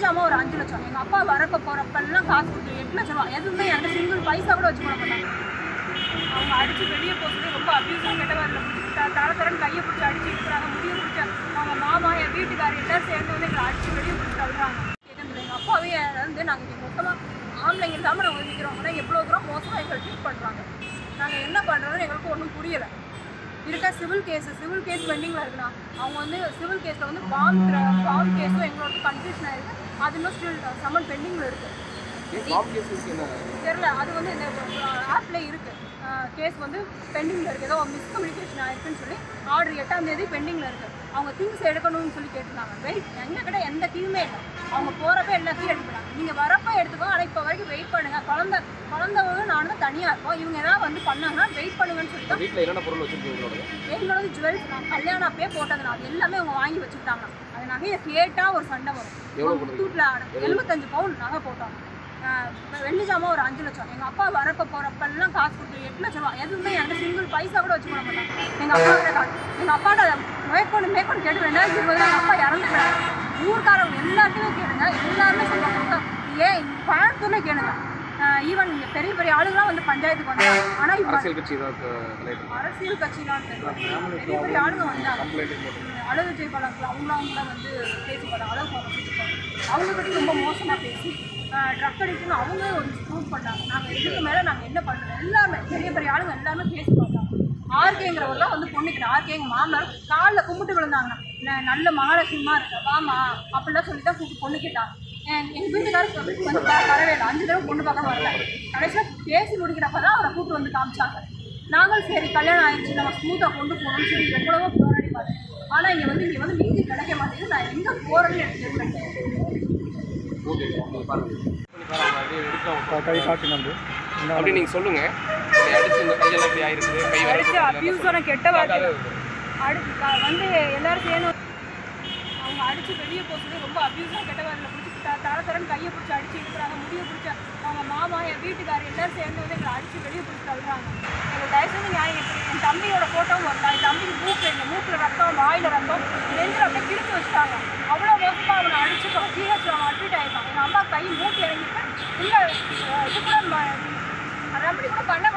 ஜாமான் ஒரு 5 லட்சம். எங்கள் அப்பா வரப்போ போகிறப்பெல்லாம் காசு கொடுத்து 8 லட்ச ரூபா. எதுவுமே என்கிட்ட சிங்கிள் பைசா கூட வச்சு போட மாட்டாங்க. அவங்க அடித்து வெளியே போகிறது ரொம்ப அப்யூஸாக கெட்டவா இல்லை. தரன்னு கையை பிடிச்சி அடிச்சு இருக்கிறாங்க. முடிய பிடிச்சா அவங்க மாமா என் வீட்டுக்காரர் எல்லாரும் சேர்ந்து வந்து எங்களை அடித்து வெளியே பிடிச்சி தள்ளுறாங்க. எங்கள் அப்பாவே வந்து நாங்கள் இங்கே மொத்தமாக ஆம்பளைங்க இல்லாமல் நாங்கள் ஒதுக்கிறோம். ஆனால் எவ்வளோ தூரம் மோசமாக எங்களை ட்ரீட் பண்ணுறாங்க. நாங்கள் என்ன பண்ணுறதுன்னு எங்களுக்கு ஒன்றும் புரியலை. இருக்க சிவில் கேஸ் பெண்டிங்கில் இருக்குண்ணா. அவங்க வந்து சிவில் கேஸில் வந்து பாம் கேஸும் எங்களோட கன்ஃபியூஷன் ஆகிருக்கு. அது இன்னும் ஸ்டில் சம்மன் பெண்டிங்கில் இருக்குது. தெரியல, அது வந்து இந்த ஆப்லேயே இருக்குது. கேஸ் வந்து பெண்டிங்கில் இருக்குது. ஏதோ மிஸ்கம்யூனிகேஷன் ஆகிருக்குன்னு சொல்லி ஆர்டர் 8ஆம் தேதி பெண்டிங்கில் இருக்குது. அவங்க திங்ஸ் எடுக்கணும்னு சொல்லி கேட்டுருந்தாங்க. வெயிட் எங்கள் கிட்ட எந்த தீவுமே இல்லை. அவங்க போகிறப்ப எல்லாத்தையும் எடுத்துக்கிறாங்க. நீங்கள் வரப்போ எடுத்துக்கோ, ஆனால் இப்போ வரைக்கும் வெயிட் பண்ணுங்கள். குழந்தைங்க நானும் தனியாக இருக்கோம். இவங்க ஏதாவது வந்து பண்ணாங்கன்னா வெயிட் பண்ணுங்கன்னு சொல்லி தான். வீட்டில் என்னென்ன பொருள் வச்சுருக்கீங்களோட? எங்களோட ஜுவல்ஸ் நான் கல்யாணம் அப்பயே போட்டதுனால அது எல்லாமே அவங்க வாங்கி வச்சுக்கிட்டாங்க. அது நகையை கேட்டால் ஒரு சண்டை வரும். தூட்டில் 75 பவுன் நகை போட்டாங்க. வெள்ளி ஜாமான் ஒரு 5 லட்சம். எங்கள் அப்பா வரப்போ போகிறப்பெல்லாம் காசு கொடுத்து 8 லட்ச ரூபா. எதுவுமே என்கிட்ட சிங்கிள் பைசா கூட வச்சு போட மாட்டாங்க. எங்கள் அப்பாட்ட மேற்கொண்டு கேட்டு 2020 எங்கள் அப்பா இறந்து போயிடாங்க. ஊருக்காரங்க எல்லாத்தையுமே கேளுங்க, எல்லாருமே சொல்லுவாங்க. ஏன் கோயம்புத்தூர்லேயே கேளுங்க. ஈவன் இங்கே பெரிய பெரிய ஆளுங்களாம் வந்து பஞ்சாயத்துக்கு வந்தாங்க. ஆனால் இப்போ அரசியல் கட்சிலாம் பெரிய பெரிய ஆளுங்க வந்தாங்க. அழகு ஜெயபாலங்கள் அவங்களாம் கூட வந்து பேசிப்பாங்க. அவங்க பற்றி ரொம்ப மோசமாக பேசி ட்ரக் அடிக்ட்னு அவங்க ஒரு ப்ரூவ் பண்ணாங்க. நாங்கள் இதுக்கு மேலே நாங்கள் என்ன பண்ணுறோம்? எல்லாருமே பெரிய பெரிய ஆளுங்க எல்லாருமே பேசி பார்த்தாங்க. ஆர்கேங்கிறவர் தான் வந்து பொண்ணுக்கிறேன். ஆர்கே எங்கள் மாமனார் காலில் கும்பிட்டு விழுந்தாங்க. நல்ல மகாலட்சுமிமா இருக்கு வாமா அப்படிலாம் சொல்லி தான் கூப்பிட்டு பொண்ணு கேட்டாங்க. எங்கள் வீட்டுக்காரர் வந்து வரவே இல்லை. 5 தடவை பொண்ணு பார்க்க வரல. கடைசியாக பேசி முடிக்கிறப்ப தான் அவரை கூப்பிட்டு வந்து காமிச்சாங்க. நாங்கள் சரி கல்யாணம் ஆயிடுச்சு, நம்ம ஸ்மூத்தாக கொண்டு போகணும்னு சொல்லி எவ்வளவோ போராடி பார்த்தேன். ஆனால் இங்கே வந்து நீதி கிடைக்க மாட்டேங்குது. நான் எங்கே போகிறேன்னு எனக்கு தெரியல. கை காட்டு நம்பு அப்படி நீங்கள் சொல்லுங்கள். அடிச்சு இந்த கையெல்லாம் எப்படி ஆயிருக்கு? கை அடிச்சு அப்யூஸான கெட்ட வார்த்தை அடுத்து வந்து எல்லாரும் சேர்ந்து அவங்க அடித்து வெளியே போகிறது ரொம்ப அப்யூஸாக கெட்ட வார்த்தை பிடிச்சி தரன்னு கையை பிடிச்சி அடிச்சு இருக்கிறாங்க. முடிய பிடிச்சா அவங்க மாமா என் வீட்டுக்காரர் எல்லாரும் சேர்ந்து வந்து எங்களை அடித்து வெளியே பிடிச்சி தள்ளுறாங்க. எங்களுக்கு தயவுசெய்து நியாயம். என் தம்பியோட ஃபோட்டோவும் வரலாம். என் தம்பிக்கு மூக்கில் ரத்தம், வாயில் ரத்தம், நெஞ்சில் அப்படியே கிழிச்சு வச்சுட்டாங்க. அவ்வளோ மோசமாக அவனை அடிச்சு ஜிஹெச் அவன் அட்மிட் ஆகிருக்கான். எங்கள் அம்மா கை மூக்கு இறங்கிட்டு இல்லை இது கூட ரெமடி கூட பண்ண